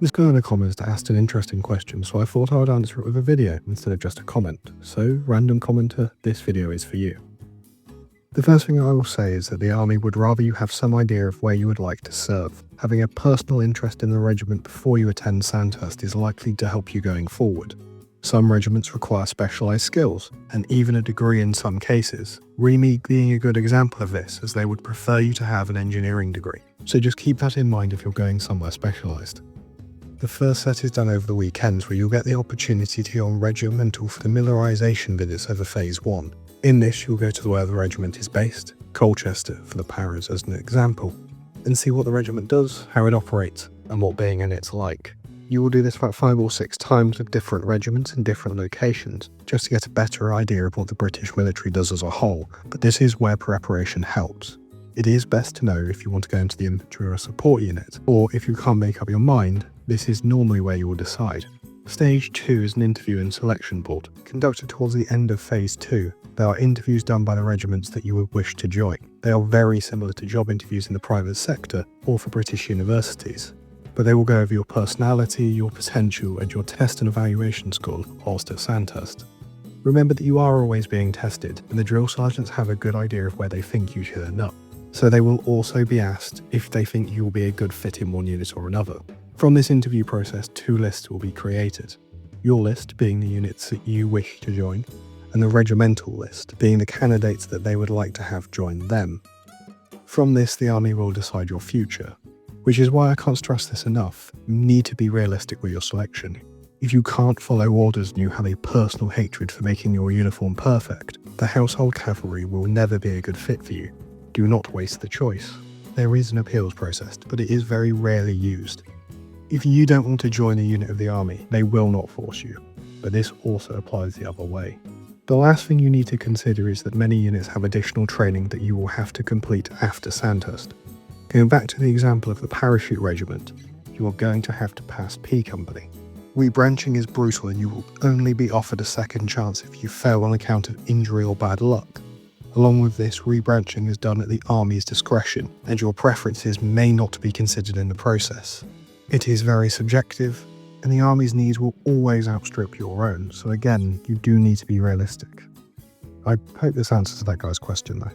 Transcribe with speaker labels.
Speaker 1: This guy in the comments asked an interesting question, so I thought I would answer it with a video instead of just a comment. So, random commenter, this video is for you. The first thing I will say is that the army would rather you have some idea of where you would like to serve. Having a personal interest in the regiment before you attend Sandhurst is likely to help you going forward. Some regiments require specialised skills, and even a degree in some cases. REME being a good example of this, as they would prefer you to have an engineering degree. So just keep that in mind if you're going somewhere specialised. The first set is done over the weekends, where you'll get the opportunity to go on regimental familiarisation visits over Phase 1. In this, you'll go to where the regiment is based, Colchester for the Paras as an example, and see what the regiment does, how it operates, and what being in it's like. You will do this about 5 or 6 times with different regiments in different locations, just to get a better idea of what the British military does as a whole, but this is where preparation helps. It is best to know if you want to go into the infantry or a support unit, or if you can't make up your mind, this is normally where you will decide. Stage 2 is an interview and selection board, conducted towards the end of Phase 2. There are interviews done by the regiments that you would wish to join. They are very similar to job interviews in the private sector or for British universities, but they will go over your personality, your potential, and your test and evaluation score whilst at Sandhurst. Remember that you are always being tested, and the drill sergeants have a good idea of where they think you should end up. So they will also be asked if they think you will be a good fit in one unit or another. From this interview process, 2 lists will be created. Your list being the units that you wish to join, and the regimental list being the candidates that they would like to have join them. From this, the army will decide your future, which is why I can't stress this enough. You need to be realistic with your selection. If you can't follow orders and you have a personal hatred for making your uniform perfect, the household cavalry will never be a good fit for you. Do not waste the choice. There is an appeals process, but it is very rarely used. If you don't want to join a unit of the army, they will not force you, but this also applies the other way. The last thing you need to consider is that many units have additional training that you will have to complete after Sandhurst. Going back to the example of the parachute regiment, you are going to have to pass P Company. Rebranching is brutal and you will only be offered a second chance if you fail on account of injury or bad luck. Along with this, rebranching is done at the Army's discretion, and your preferences may not be considered in the process. It is very subjective, and the Army's needs will always outstrip your own, so again, you do need to be realistic. I hope this answers that guy's question though.